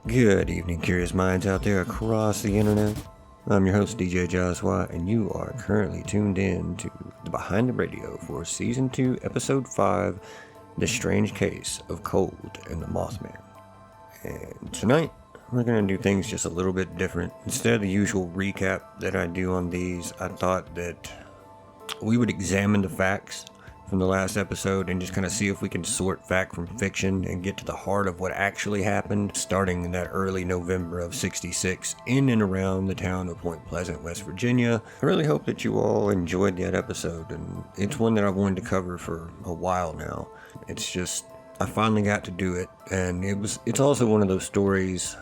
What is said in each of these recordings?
Good evening, curious minds out there across the internet. I'm your host, DJ Joshua, and you are currently tuned in to the Behind the Radio for Season 2, Episode 5, The Strange Case of Cold and the Mothman. And tonight, we're going to do things just a little bit different. Instead of the usual recap that I do on these, I thought that we would examine the facts from the last episode and just kind of see if we can sort fact from fiction and get to the heart of what actually happened starting in that early November of '66 in and around the town of Point Pleasant, West Virginia. I really hope that you all enjoyed that episode, and it's one that I've wanted to cover for a while now. It's just, I finally got to do it, and it's also one of those stories,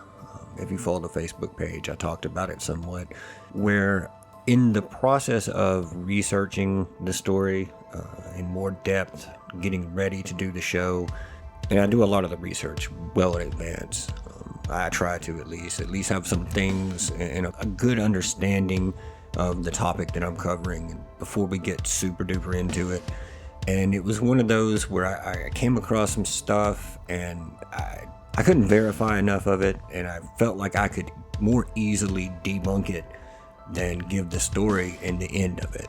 if you follow the Facebook page, I talked about it somewhat, where in the process of researching the story in more depth, getting ready to do the show, and I do a lot of the research well in advance. I try to at least have some things and a good understanding of the topic that I'm covering before we get super duper into it. And it was one of those where I came across some stuff and I couldn't verify enough of it, and I felt like I could more easily debunk it than give the story and the end of it.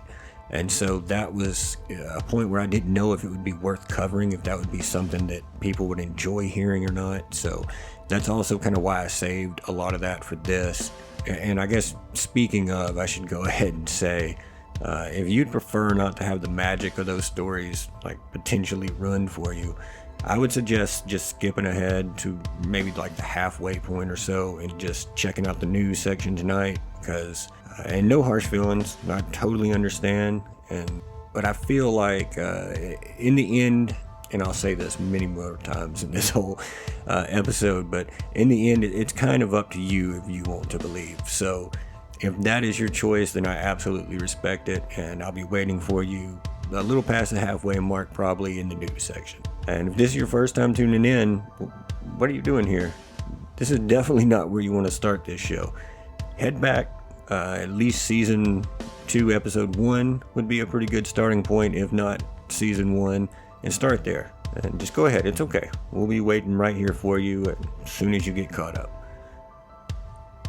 And so that was a point where I didn't know if it would be worth covering, if that would be something that people would enjoy hearing or not. So that's also kind of why I saved a lot of that for this. And I guess speaking of, I should go ahead and say, if you'd prefer not to have the magic of those stories like potentially ruined for you, I would suggest just skipping ahead to maybe like the halfway point or so and just checking out the news section tonight, because and no harsh feelings, I totally understand, but I feel like in the end, and I'll say this many more times in this whole episode, but in the end, it's kind of up to you if you want to believe. So if that is your choice, then I absolutely respect it, and I'll be waiting for you a little past the halfway mark, probably in the news section. And if this is your first time tuning in, what are you doing here? This is definitely not where you want to start this show. Head back. At least season 2, episode 1 would be a pretty good starting point, if not season 1, and start there. And just go ahead, it's okay. We'll be waiting right here for you as soon as you get caught up.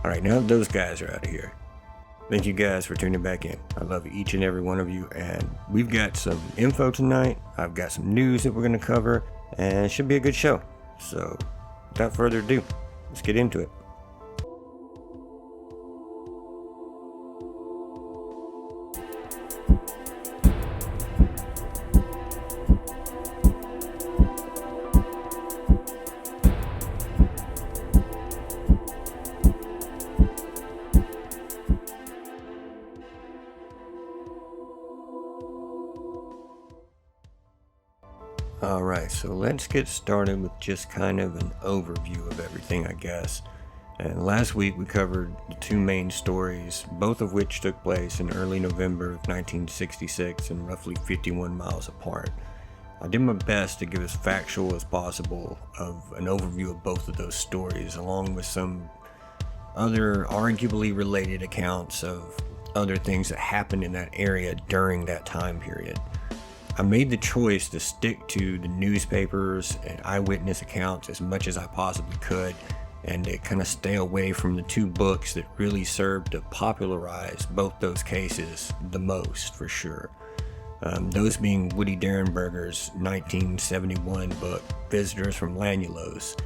Alright, now those guys are out of here. Thank you guys for tuning back in. I love each and every one of you, and we've got some info tonight. I've got some news that we're going to cover, and it should be a good show. So, without further ado, let's get into it. Alright, so let's get started with just kind of an overview of everything, I guess. And last week we covered the two main stories, both of which took place in early November of 1966 and roughly 51 miles apart. I did my best to give as factual as possible of an overview of both of those stories, along with some other arguably related accounts of other things that happened in that area during that time period. I made the choice to stick to the newspapers and eyewitness accounts as much as I possibly could, and to kind of stay away from the two books that really served to popularize both those cases the most, for sure. Those being Woody Derenberger's 1971 book, Visitors from Lanulos,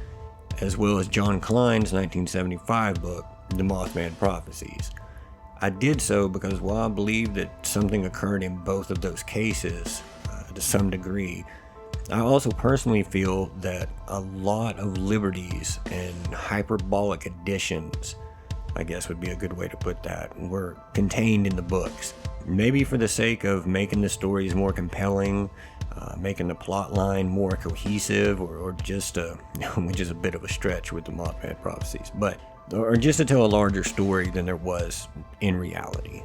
as well as John Klein's 1975 book, The Mothman Prophecies. I did so because while I believe that something occurred in both of those cases, to some degree, I also personally feel that a lot of liberties and hyperbolic additions, I guess would be a good way to put that, were contained in the books. maybe for the sake of making the stories more compelling, making the plot line more cohesive, or just which is a bit of a stretch with the Mothman prophecies, or just to tell a larger story than there was in reality.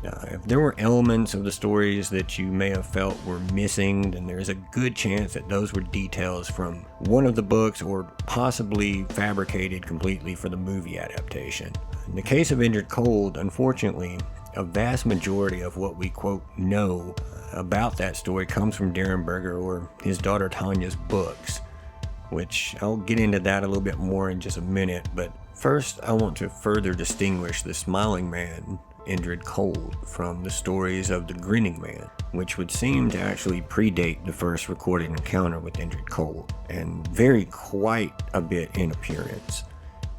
If there were elements of the stories that you may have felt were missing, then there's a good chance that those were details from one of the books, or possibly fabricated completely for the movie adaptation. In the case of Indrid Cold, unfortunately, a vast majority of what we, quote, know about that story comes from Derenberger or his daughter Tanya's books, which I'll get into that a little bit more in just a minute. But first, I want to further distinguish the Smiling Man, Indrid Cold, from the stories of the Grinning Man, which would seem to actually predate the first recorded encounter with Indrid Cold, and vary quite a bit in appearance.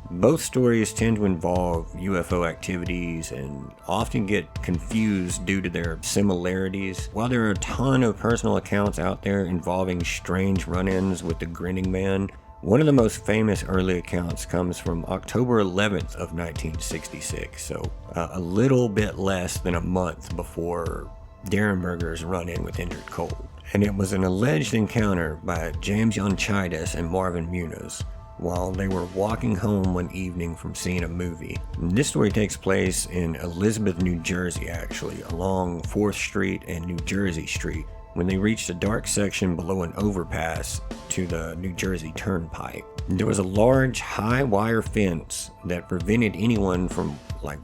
Both stories tend to involve UFO activities and often get confused due to their similarities. While there are a ton of personal accounts out there involving strange run-ins with the Grinning Man, one of the most famous early accounts comes from October 11th of 1966, so a little bit less than a month before Derenberger's run-in with Indrid Cold. And it was an alleged encounter by James Yonchidas and Marvin Muniz while they were walking home one evening from seeing a movie. And this story takes place in Elizabeth, New Jersey, actually, along 4th Street and New Jersey Street, when they reached a dark section below an overpass to the New Jersey Turnpike. There was a large, high wire fence that prevented anyone from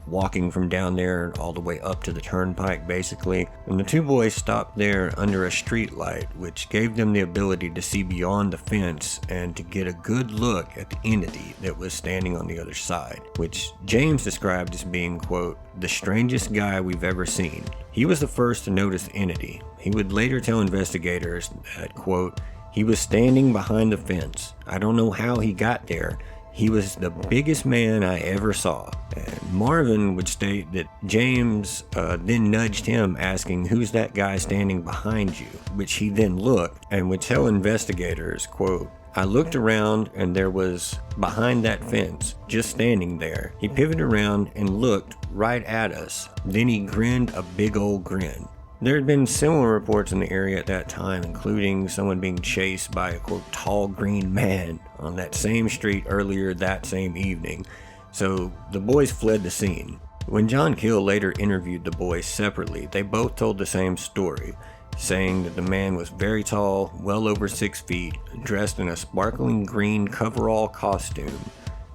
walking from down there all the way up to the turnpike, basically. And the two boys stopped there under a street light, which gave them the ability to see beyond the fence and to get a good look at the entity that was standing on the other side, which James described as being, quote, the strangest guy we've ever seen. He was the first to notice the entity. He would later tell investigators that, quote, he was standing behind the fence. I don't know how he got there. He was the biggest man I ever saw. And Marvin would state that James then nudged him, asking, who's that guy standing behind you? Which he then looked and would tell investigators, quote, I looked around and there was behind that fence, just standing there. He pivoted around and looked right at us. Then he grinned a big old grin. There had been similar reports in the area at that time, including someone being chased by a, quote, tall green man on that same street earlier that same evening, so the boys fled the scene. When John Keel later interviewed the boys separately, they both told the same story, saying that the man was very tall, well over 6 feet, dressed in a sparkling green coverall costume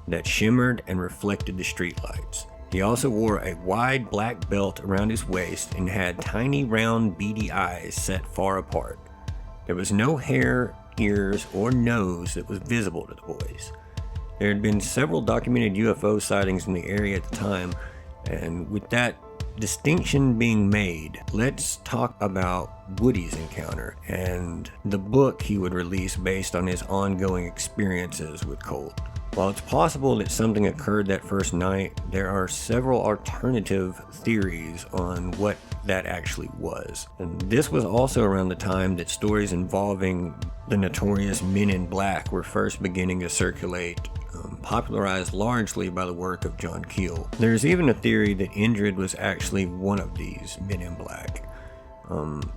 that shimmered and reflected the streetlights. He also wore a wide black belt around his waist and had tiny round beady eyes set far apart. There was no hair, ears, or nose that was visible to the boys. There had been several documented UFO sightings in the area at the time, and with that distinction being made, let's talk about Woody's encounter and the book he would release based on his ongoing experiences with Cold. While it's possible that something occurred that first night, there are several alternative theories on what that actually was. And this was also around the time that stories involving the notorious Men in Black were first beginning to circulate, popularized largely by the work of John Keel. There's even a theory that Indrid was actually one of these Men in Black.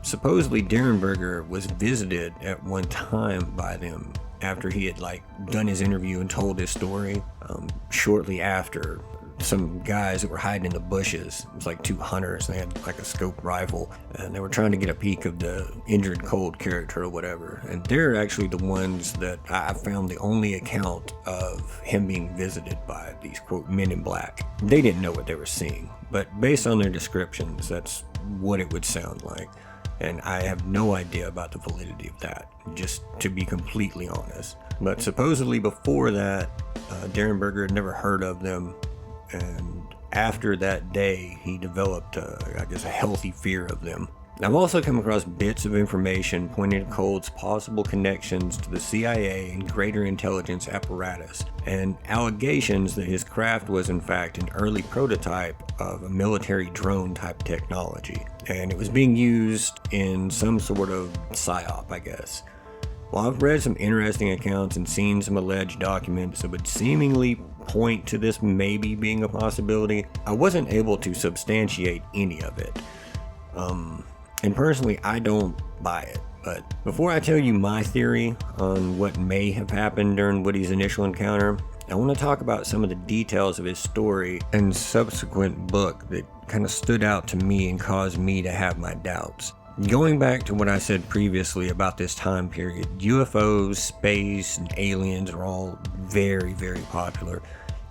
Supposedly Derenberger was visited at one time by them after he had done his interview and told his story. Shortly after, some guys that were hiding in the bushes, it was like two hunters, they had a scoped rifle, and they were trying to get a peek of the Indrid Cold character or whatever. And they're actually the ones that I found the only account of him being visited by these, quote, Men in Black. They didn't know what they were seeing, but based on their descriptions, that's what it would sound like. And I have no idea about the validity of that, just to be completely honest. But supposedly before that, Derenberger had never heard of them, and after that day, he developed, a healthy fear of them. I've also come across bits of information pointing to Cold's possible connections to the CIA and greater intelligence apparatus, and allegations that his craft was in fact an early prototype of a military drone type technology, and it was being used in some sort of psyop, I guess. While I've read some interesting accounts and seen some alleged documents that would seemingly point to this maybe being a possibility, I wasn't able to substantiate any of it. And personally, I don't buy it. But before I tell you my theory on what may have happened during Woody's initial encounter, I want to talk about some of the details of his story and subsequent book that kind of stood out to me and caused me to have my doubts. Going back to what I said previously about this time period, UFOs, space, and aliens are all very, very popular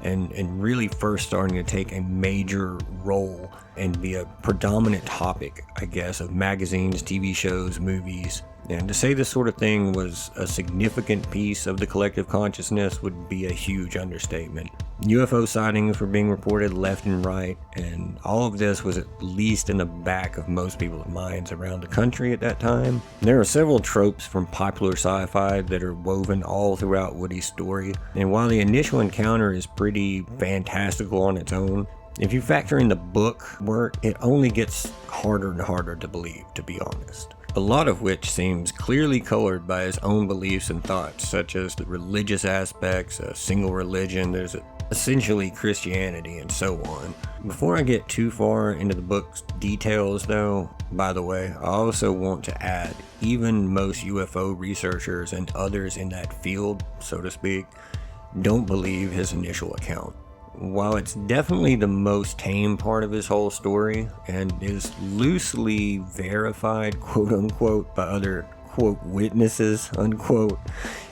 and really first starting to take a major role and be a predominant topic, I guess, of magazines, TV shows, movies. And to say this sort of thing was a significant piece of the collective consciousness would be a huge understatement. UFO sightings were being reported left and right, and all of this was at least in the back of most people's minds around the country at that time. There are several tropes from popular sci-fi that are woven all throughout Woody's story, and while the initial encounter is pretty fantastical on its own, if you factor in the book work, it only gets harder and harder to believe, to be honest. A lot of which seems clearly colored by his own beliefs and thoughts, such as the religious aspects, a single religion, there's essentially Christianity, and so on. Before I get too far into the book's details though, by the way, I also want to add, even most UFO researchers and others in that field, so to speak, don't believe his initial account. While it's definitely the most tame part of his whole story and is loosely verified, quote unquote, by other, quote, witnesses, unquote,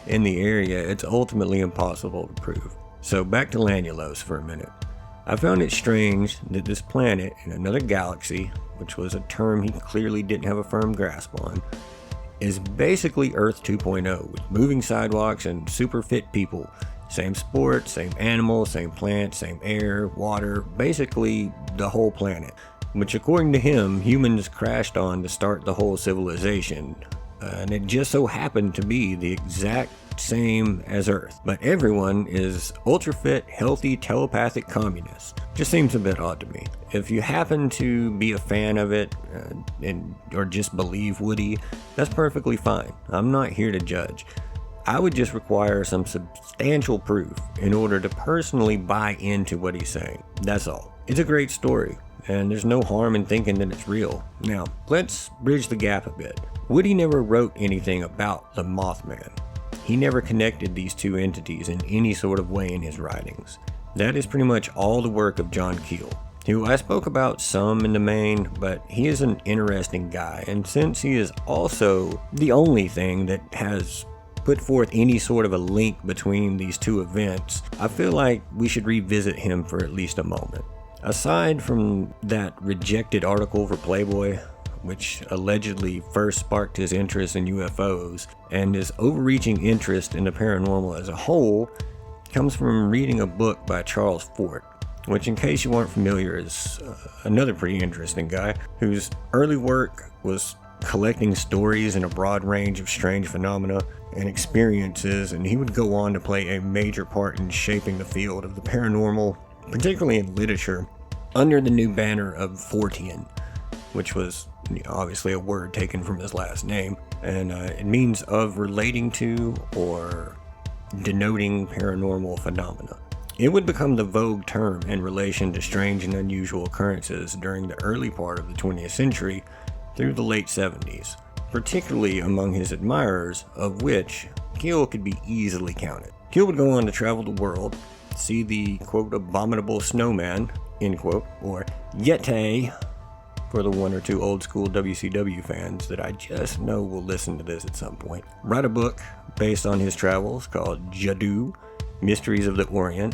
in the area, it's ultimately impossible to prove. So back to Lanulos for a minute. I found it strange that this planet in another galaxy, which was a term he clearly didn't have a firm grasp on, is basically Earth 2.0 with moving sidewalks and super fit people. Same sports, same animals, same plants, same air, water, basically the whole planet, which according to him, humans crashed on to start the whole civilization. And it just so happened to be the exact same as Earth. But everyone is ultra fit, healthy, telepathic communists. Just seems a bit odd to me. If you happen to be a fan of it or just believe Woody, that's perfectly fine. I'm not here to judge. I would just require some substantial proof in order to personally buy into what he's saying. That's all. It's a great story, and there's no harm in thinking that it's real. Now, let's bridge the gap a bit. Woody never wrote anything about the Mothman. He never connected these two entities in any sort of way in his writings. That is pretty much all the work of John Keel, who I spoke about some in the main, but he is an interesting guy, and since he is also the only thing that has put forth any sort of a link between these two events, I feel like we should revisit him for at least a moment. Aside from that rejected article for Playboy, which allegedly first sparked his interest in UFOs, and his overreaching interest in the paranormal as a whole comes from reading a book by Charles Fort, which, in case you aren't familiar, is another pretty interesting guy whose early work was collecting stories in a broad range of strange phenomena and experiences, and he would go on to play a major part in shaping the field of the paranormal, particularly in literature, under the new banner of Fortean, which was obviously a word taken from his last name, and it means of relating to or denoting paranormal phenomena. It would become the vogue term in relation to strange and unusual occurrences during the early part of the 20th century through the late 70s, particularly among his admirers, of which Keel could be easily counted. Keel would go on to travel the world, see the, quote, abominable snowman, end quote, or Yeti, for the one or two old school WCW fans that I just know will listen to this at some point. Write a book based on his travels called Jadoo, Mysteries of the Orient,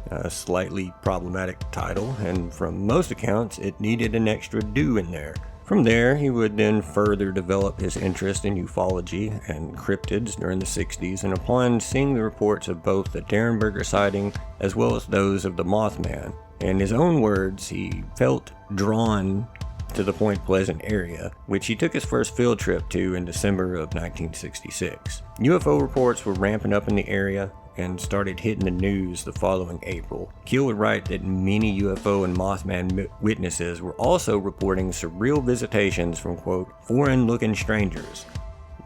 a slightly problematic title, and from most accounts it needed an extra do in there. From there, he would then further develop his interest in ufology and cryptids during the 60s, and upon seeing the reports of both the Derenberger sighting as well as those of the Mothman, in his own words, he felt drawn to the Point Pleasant area, which he took his first field trip to in December of 1966. UFO reports were ramping up in the area and started hitting the news the following April. Keel would write that many UFO and Mothman witnesses were also reporting surreal visitations from, quote, foreign-looking strangers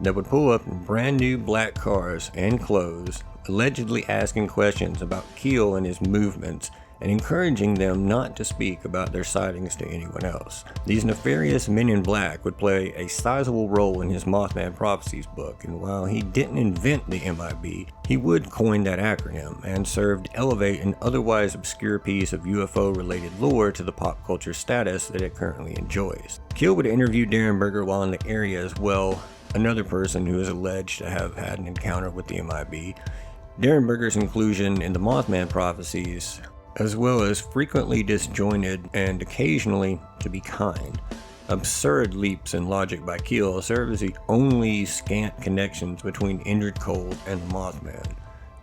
that would pull up in brand new black cars and clothes, allegedly asking questions about Keel and his movements and encouraging them not to speak about their sightings to anyone else. These nefarious men in black would play a sizable role in his Mothman Prophecies book, and while he didn't invent the MIB, he would coin that acronym and served to elevate an otherwise obscure piece of UFO-related lore to the pop culture status that it currently enjoys. Keel would interview Derenberger while in the area as well, another person who is alleged to have had an encounter with the MIB. Derenberger's inclusion in the Mothman Prophecies, as well as frequently disjointed and occasionally, to be kind, absurd leaps in logic by Keel, serve as the only scant connections between Indrid Cold and the Mothman,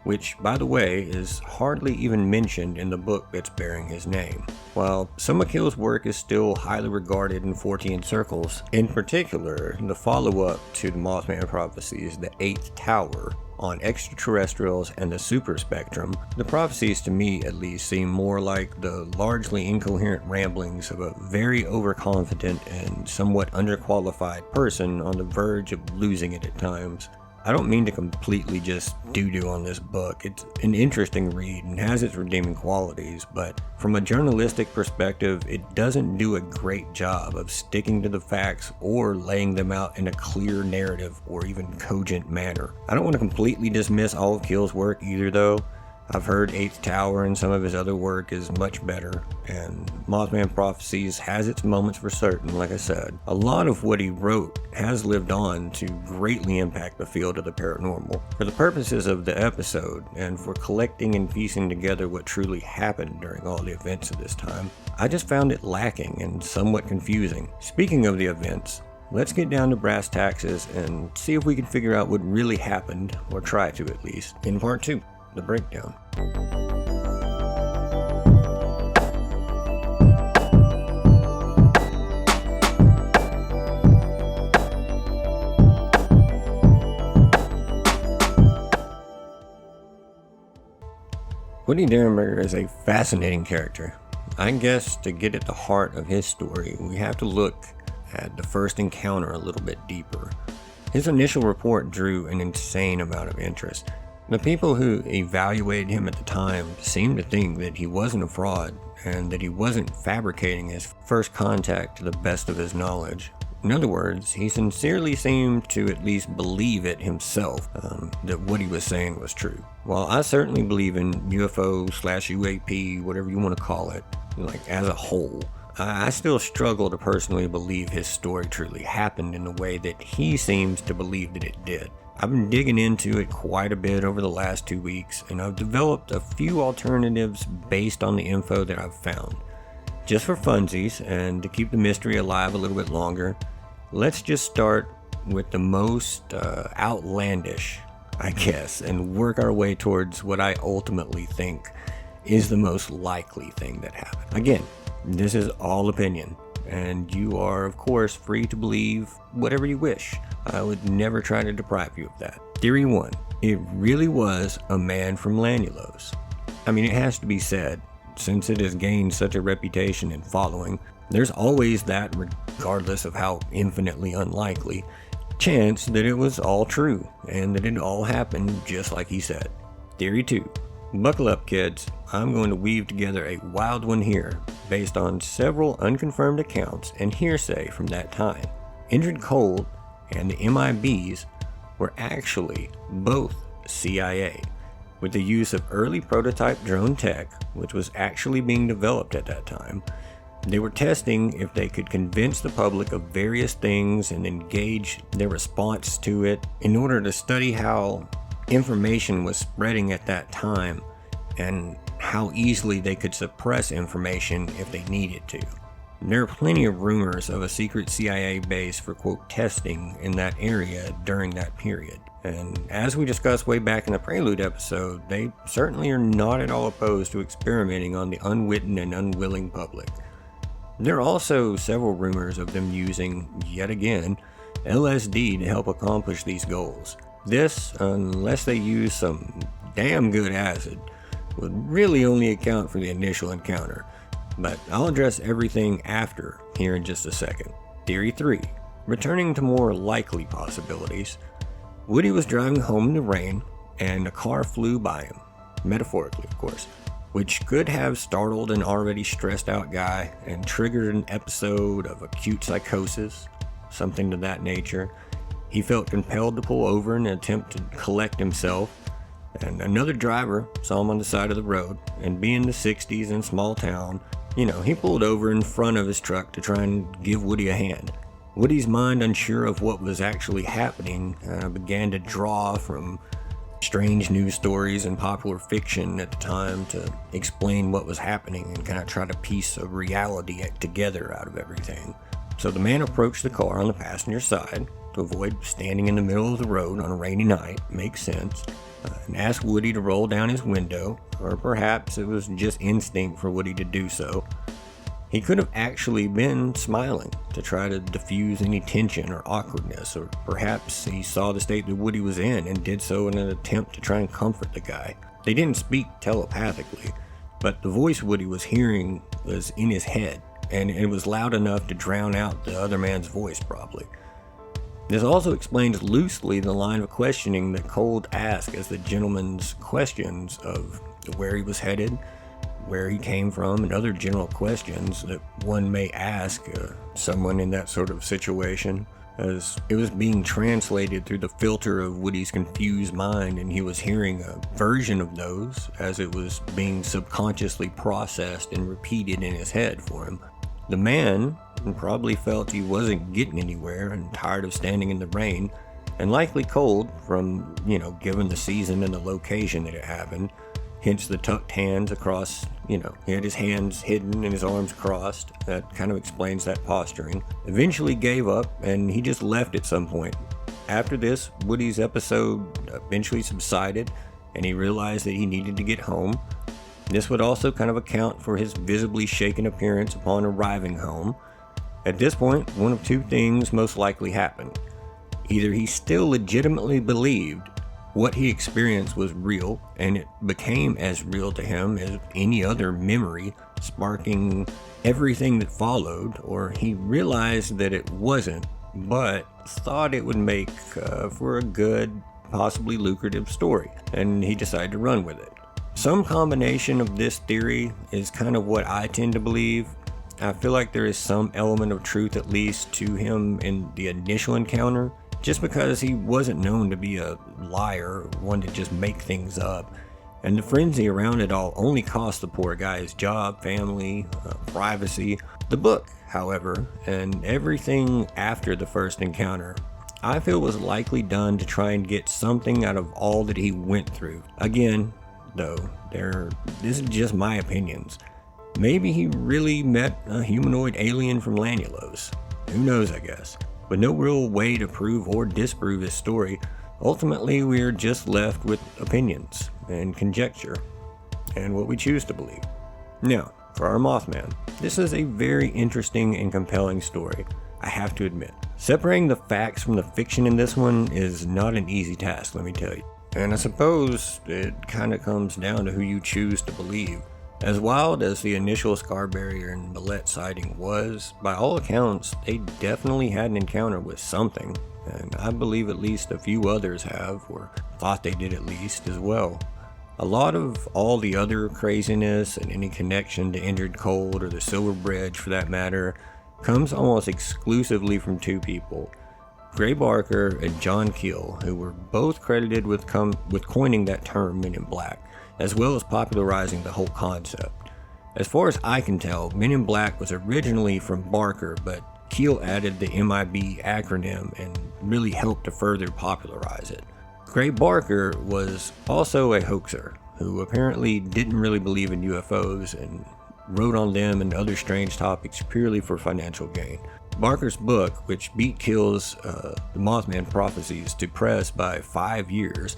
which, by the way, is hardly even mentioned in the book that's bearing his name. While some of Keel's work is still highly regarded in Fortean circles, in particular, the follow-up to the Mothman Prophecies, The Eighth Tower, on extraterrestrials and the super spectrum, the prophecies, to me at least, seem more like the largely incoherent ramblings of a very overconfident and somewhat underqualified person on the verge of losing it at times. I don't mean to completely just doo-doo on this book. It's an interesting read and has its redeeming qualities, but from a journalistic perspective, it doesn't do a great job of sticking to the facts or laying them out in a clear narrative or even cogent manner. I don't want to completely dismiss all of Keel's work either, though. I've heard Eighth Tower and some of his other work is much better, and Mothman Prophecies has its moments for certain, like I said. A lot of what he wrote has lived on to greatly impact the field of the paranormal. For the purposes of the episode, and for collecting and piecing together what truly happened during all the events of this time, I just found it lacking and somewhat confusing. Speaking of the events, let's get down to brass taxes and see if we can figure out what really happened, or try to at least, in part 2. The breakdown. Woody Derenberger is a fascinating character. I guess to get at the heart of his story, we have to look at the first encounter a little bit deeper. His initial report drew an insane amount of interest. The people who evaluated him at the time seemed to think that he wasn't a fraud and that he wasn't fabricating his first contact to the best of his knowledge. In other words, he sincerely seemed to at least believe it himself, that what he was saying was true. While I certainly believe in UFO/UAP, whatever you want to call it, like as a whole, I still struggle to personally believe his story truly happened in the way that he seems to believe that it did. I've been digging into it quite a bit over the last 2 weeks, and I've developed a few alternatives based on the info that I've found. Just for funsies, and to keep the mystery alive a little bit longer, let's just start with the most outlandish, I guess, and work our way towards what I ultimately think is the most likely thing that happened. Again, this is all opinion, and you are, of course, free to believe whatever you wish. I would never try to deprive you of that. Theory 1. It really was a man from Lanulos. I mean, it has to be said, since it has gained such a reputation and following, there's always that, regardless of how infinitely unlikely, chance that it was all true, and that it all happened just like he said. Theory 2. Buckle up, kids. I'm going to weave together a wild one here, based on several unconfirmed accounts and hearsay from that time. Indrid Cold and the MIBs were actually both CIA, with the use of early prototype drone tech, which was actually being developed at that time. They were testing if they could convince the public of various things and engage their response to it in order to study how information was spreading at that time and how easily they could suppress information if they needed to. There are plenty of rumors of a secret CIA base for, quote, testing in that area during that period. And as we discussed way back in the Prelude episode, they certainly are not at all opposed to experimenting on the unwitting and unwilling public. There are also several rumors of them using, yet again, LSD to help accomplish these goals. This, unless they use some damn good acid, would really only account for the initial encounter. But I'll address everything after here in just a second. Theory 3. Returning to more likely possibilities, Woody was driving home in the rain and a car flew by him. Metaphorically, of course. which could have startled an already stressed out guy and triggered an episode of acute psychosis, something to that nature. He felt compelled to pull over in an attempt to collect himself, and another driver saw him on the side of the road, and being the 60s in small town, he pulled over in front of his truck to try and give Woody a hand. Woody's mind, unsure of what was actually happening, began to draw from strange news stories and popular fiction at the time to explain what was happening and kind of try to piece a reality together out of everything. So the man approached the car on the passenger side to avoid standing in the middle of the road on a rainy night, makes sense, and asked Woody to roll down his window, or perhaps it was just instinct for Woody to do so. He could have actually been smiling to try to diffuse any tension or awkwardness, or perhaps he saw the state that Woody was in and did so in an attempt to try and comfort the guy. They didn't speak telepathically, but the voice Woody was hearing was in his head, and it was loud enough to drown out the other man's voice probably. This also explains loosely the line of questioning that Cold asked as the gentleman's questions of where he was headed, where he came from, and other general questions that one may ask someone in that sort of situation, as it was being translated through the filter of Woody's confused mind, and he was hearing a version of those as it was being subconsciously processed and repeated in his head for him. The man probably felt he wasn't getting anywhere and tired of standing in the rain, and likely cold from, given the season and the location that it happened. Hence the tucked hands across, he had his hands hidden and his arms crossed. That kind of explains that posturing. Eventually gave up, and he just left at some point. After this, Woody's episode eventually subsided, and he realized that he needed to get home. This would also kind of account for his visibly shaken appearance upon arriving home. At this point, one of two things most likely happened. Either he still legitimately believed what he experienced was real, and it became as real to him as any other memory, sparking everything that followed, or he realized that it wasn't, but thought it would make for a good, possibly lucrative story, and he decided to run with it. Some combination of this theory is kind of what I tend to believe. I feel like there is some element of truth, at least, to him in the initial encounter, just because he wasn't known to be a liar, one to just make things up. And the frenzy around it all only cost the poor guy his job, family, privacy. The book, however, and everything after the first encounter, I feel was likely done to try and get something out of all that he went through. Again, though, this is just my opinions. Maybe he really met a humanoid alien from Lanulos. Who knows, I guess. With no real way to prove or disprove his story, ultimately we are just left with opinions and conjecture, and what we choose to believe. Now, for our Mothman, this is a very interesting and compelling story, I have to admit. Separating the facts from the fiction in this one is not an easy task, let me tell you. And I suppose it kind of comes down to who you choose to believe. As wild as the initial Scarberry and Millette sighting was, by all accounts, they definitely had an encounter with something, and I believe at least a few others have, or thought they did at least, as well. A lot of all the other craziness and any connection to Indrid Cold or the Silver Bridge, for that matter, comes almost exclusively from two people, Gray Barker and John Keel, who were both credited with coining that term Men in Black, as well as popularizing the whole concept. As far as I can tell, Men in Black was originally from Barker, but Keel added the MIB acronym and really helped to further popularize it. Gray Barker was also a hoaxer, who apparently didn't really believe in UFOs and wrote on them and other strange topics purely for financial gain. Barker's book, which beat Keel's The Mothman Prophecies to press by 5 years,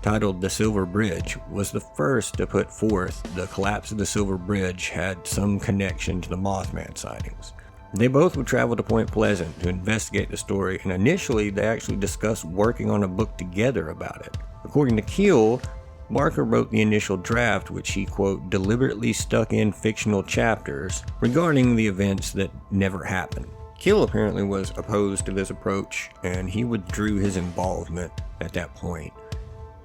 titled The Silver Bridge, was the first to put forth the collapse of the Silver Bridge had some connection to the Mothman sightings. They both would travel to Point Pleasant to investigate the story, and initially they actually discussed working on a book together about it. According to Keel, Barker wrote the initial draft, which he, quote, deliberately stuck in fictional chapters regarding the events that never happened. Keel apparently was opposed to this approach, and he withdrew his involvement at that point.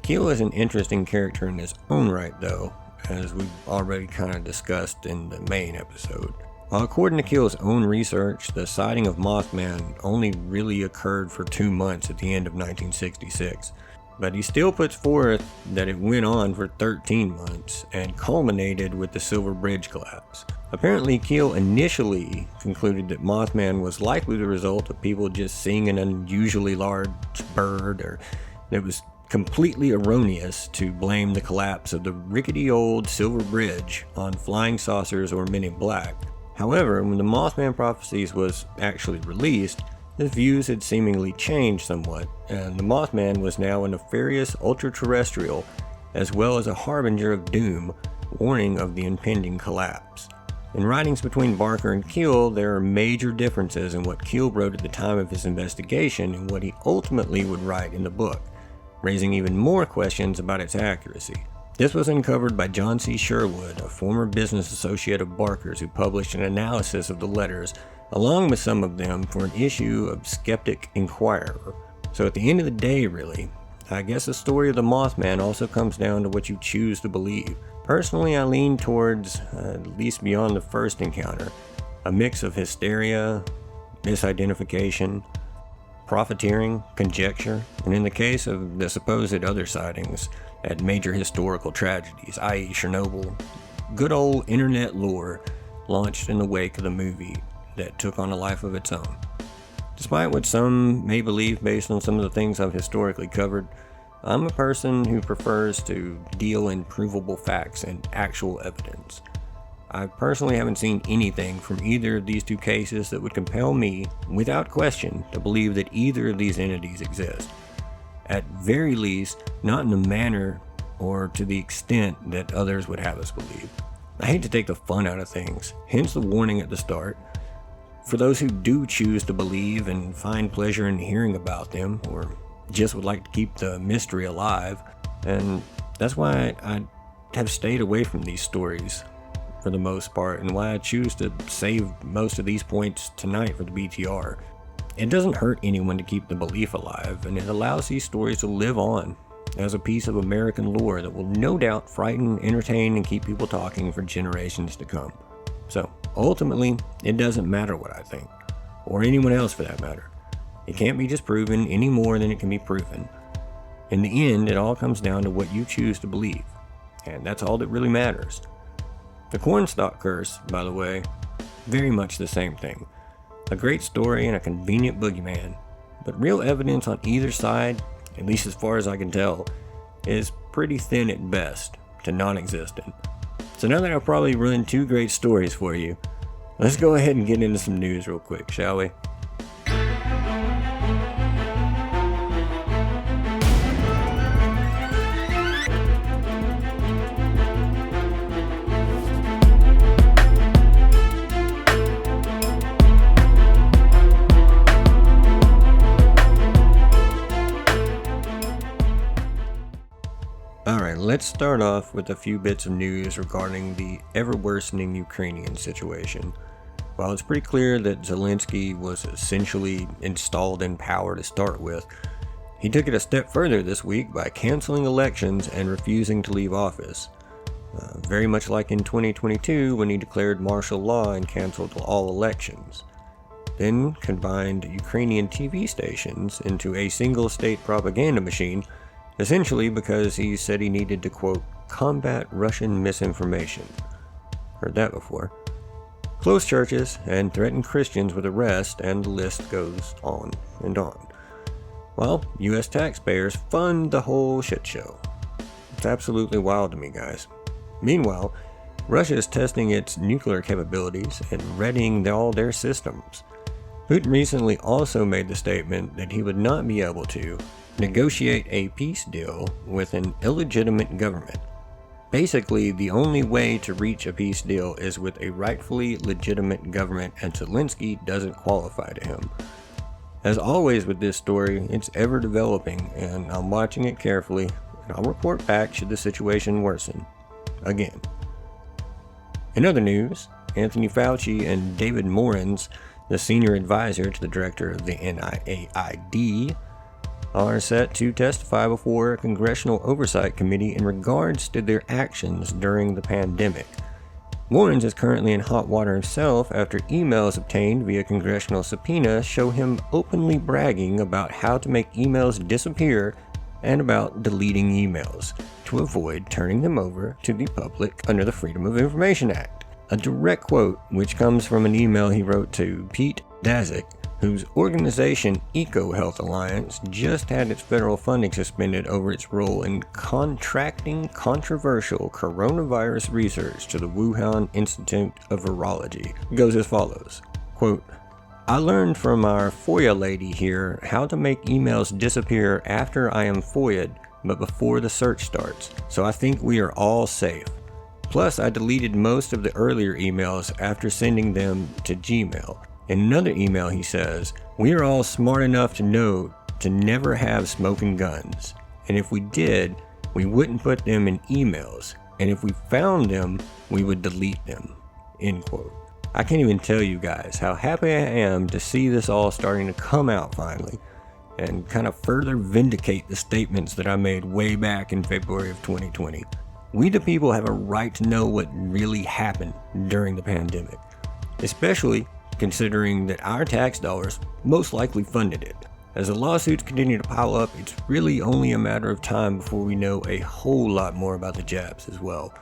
Keel is an interesting character in his own right, though, as we've already kind of discussed in the main episode. While according to Keel's own research, the sighting of Mothman only really occurred for 2 months at the end of 1966. But he still puts forth that it went on for 13 months and culminated with the Silver Bridge collapse. Apparently, Keel initially concluded that Mothman was likely the result of people just seeing an unusually large bird, or it was completely erroneous to blame the collapse of the rickety old Silver Bridge on flying saucers or men in black. However, when the Mothman Prophecies was actually released, his views had seemingly changed somewhat, and the Mothman was now a nefarious ultra-terrestrial, as well as a harbinger of doom, warning of the impending collapse. In writings between Barker and Keel, there are major differences in what Keel wrote at the time of his investigation and what he ultimately would write in the book, raising even more questions about its accuracy. This was uncovered by John C. Sherwood, a former business associate of Barker's who published an analysis of the letters, along with some of them, for an issue of Skeptic Inquirer. So at the end of the day, really, I guess the story of the Mothman also comes down to what you choose to believe. Personally, I lean towards, at least beyond the first encounter, a mix of hysteria, misidentification, profiteering, conjecture, and in the case of the supposed other sightings at major historical tragedies, i.e. Chernobyl, good old internet lore launched in the wake of the movie that took on a life of its own. Despite what some may believe based on some of the things I've historically covered, I'm a person who prefers to deal in provable facts and actual evidence. I personally haven't seen anything from either of these two cases that would compel me, without question, to believe that either of these entities exist. At very least, not in the manner or to the extent that others would have us believe. I hate to take the fun out of things, hence the warning at the start. For those who do choose to believe and find pleasure in hearing about them, or just would like to keep the mystery alive, and that's why I have stayed away from these stories for the most part, and why I choose to save most of these points tonight for the BTR. It doesn't hurt anyone to keep the belief alive, and it allows these stories to live on as a piece of American lore that will no doubt frighten, entertain, and keep people talking for generations to come. So, ultimately, it doesn't matter what I think, or anyone else for that matter. It can't be disproven any more than it can be proven. In the end, it all comes down to what you choose to believe, and that's all that really matters. The Cornstalk Curse, by the way, very much the same thing. A great story and a convenient boogeyman, but real evidence on either side, at least as far as I can tell, is pretty thin at best to non-existent. So now that I've probably ruined two great stories for you, let's go ahead and get into some news real quick, shall we? Alright, let's start off with a few bits of news regarding the ever-worsening Ukrainian situation. While it's pretty clear that Zelensky was essentially installed in power to start with, he took it a step further this week by canceling elections and refusing to leave office. Very much like in 2022 when he declared martial law and canceled all elections. Then combined Ukrainian TV stations into a single state propaganda machine, essentially because he said he needed to, quote, combat Russian misinformation. Heard that before. Closed churches and threatened Christians with arrest, and the list goes on and on. While US taxpayers fund the whole shit show. It's absolutely wild to me, guys. Meanwhile, Russia is testing its nuclear capabilities and readying all their systems. Putin recently also made the statement that he would not be able to negotiate a peace deal with an illegitimate government. Basically, the only way to reach a peace deal is with a rightfully legitimate government, and Zelensky doesn't qualify to him. As always with this story, it's ever developing, and I'm watching it carefully, and I'll report back should the situation worsen. Again. In other news, Anthony Fauci and David Morens, the senior advisor to the director of the NIAID, are set to testify before a Congressional Oversite Committee in regards to their actions during the pandemic. Lawrence is currently in hot water himself after emails obtained via congressional subpoena show him openly bragging about how to make emails disappear and about deleting emails to avoid turning them over to the public under the Freedom of Information Act. A direct quote, which comes from an email he wrote to Pete Daszak, whose organization EcoHealth Alliance just had its federal funding suspended over its role in contracting controversial coronavirus research to the Wuhan Institute of Virology. It goes as follows, quote, "I learned from our FOIA lady here how to make emails disappear after I am FOIA'd, but before the search starts, so I think we are all safe. Plus, I deleted most of the earlier emails after sending them to Gmail." In another email he says, "We are all smart enough to know to never have smoking guns. And if we did, we wouldn't put them in emails. And if we found them, we would delete them." End quote. I can't even tell you guys how happy I am to see this all starting to come out finally and kind of further vindicate the statements that I made way back in February of 2020. We the people have a right to know what really happened during the pandemic, especially considering that our tax dollars most likely funded it. As the lawsuits continue to pile up, it's really only a matter of time before we know a whole lot more about the jabs as well.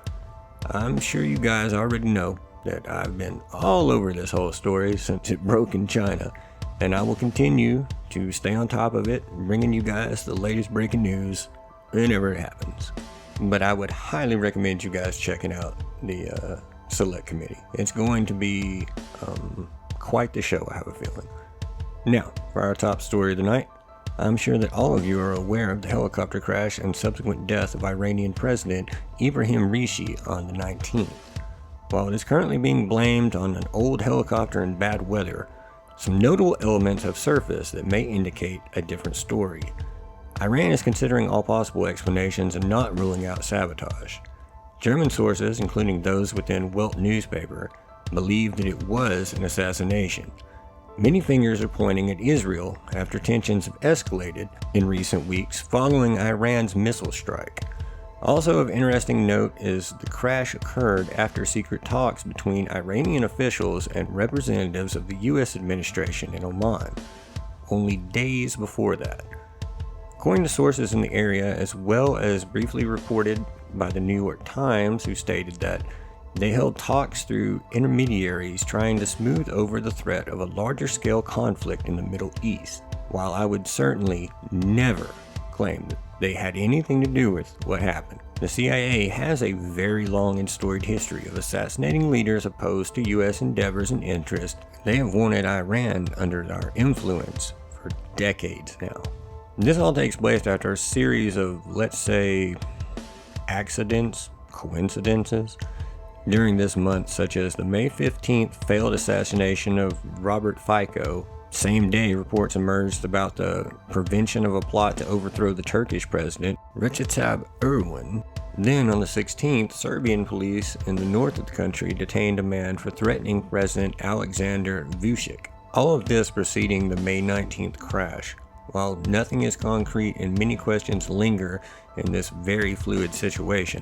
I'm sure you guys already know that I've been all over this whole story since it broke in China, and I will continue to stay on top of it, bringing you guys the latest breaking news whenever it happens. But I would highly recommend you guys checking out the Select Committee. It's going to be quite the show, I have a feeling. Now, for our top story of the night, I'm sure that all of you are aware of the helicopter crash and subsequent death of Iranian President Ibrahim Raisi on the 19th. While it is currently being blamed on an old helicopter and bad weather, some notable elements have surfaced that may indicate a different story. Iran is considering all possible explanations and not ruling out sabotage. German sources, including those within Welt newspaper, believe that it was an assassination. Many fingers are pointing at Israel after tensions have escalated in recent weeks following Iran's missile strike. Also of interesting note is the crash occurred after secret talks between Iranian officials and representatives of the U.S. administration in Oman, only days before that. According to sources in the area, as well as briefly reported by the New York Times, who stated that they held talks through intermediaries trying to smooth over the threat of a larger scale conflict in the Middle East. While I would certainly never claim that they had anything to do with what happened, the CIA has a very long and storied history of assassinating leaders opposed to U.S. endeavors and interests. They have wanted Iran under our influence for decades now. This all takes place after a series of, let's say, accidents, coincidences, during this month, such as the May 15th failed assassination of Robert Fico. Same day, reports emerged about the prevention of a plot to overthrow the Turkish president, Recep Erdogan. Then on the 16th, Serbian police in the north of the country detained a man for threatening President Alexander Vučić. All of this preceding the May 19th crash. While nothing is concrete and many questions linger in this very fluid situation,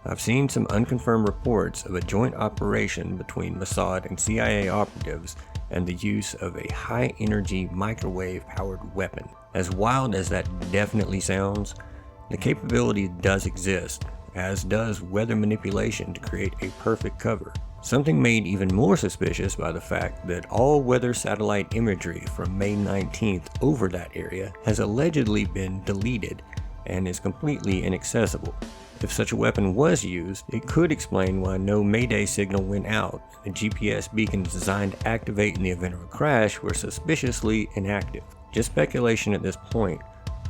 I've seen some unconfirmed reports of a joint operation between Mossad and CIA operatives and the use of a high-energy microwave-powered weapon. As wild as that definitely sounds, the capability does exist, as does weather manipulation to create a perfect cover. Something made even more suspicious by the fact that all weather satellite imagery from May 19th over that area has allegedly been deleted and is completely inaccessible. If such a weapon was used, it could explain why no Mayday signal went out. The GPS beacons designed to activate in the event of a crash were suspiciously inactive. Just speculation at this point,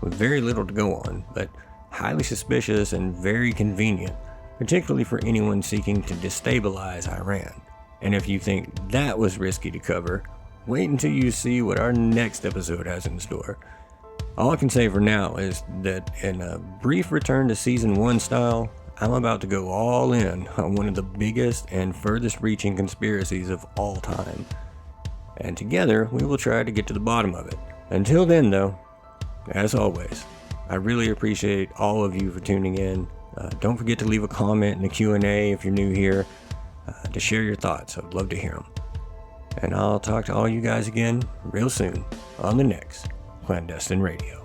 with very little to go on, but highly suspicious and very convenient, particularly for anyone seeking to destabilize Iran. And if you think that was risky to cover, wait until you see what our next episode has in store. All I can say for now is that in a brief return to Season 1 style, I'm about to go all in on one of the biggest and furthest reaching conspiracies of all time. And together, we will try to get to the bottom of it. Until then though, as always, I really appreciate all of you for tuning in. Don't forget to leave a comment in the Q&A if you're new here, to share your thoughts. I'd love to hear them. And I'll talk to all you guys again real soon on the next Clandestine Radio.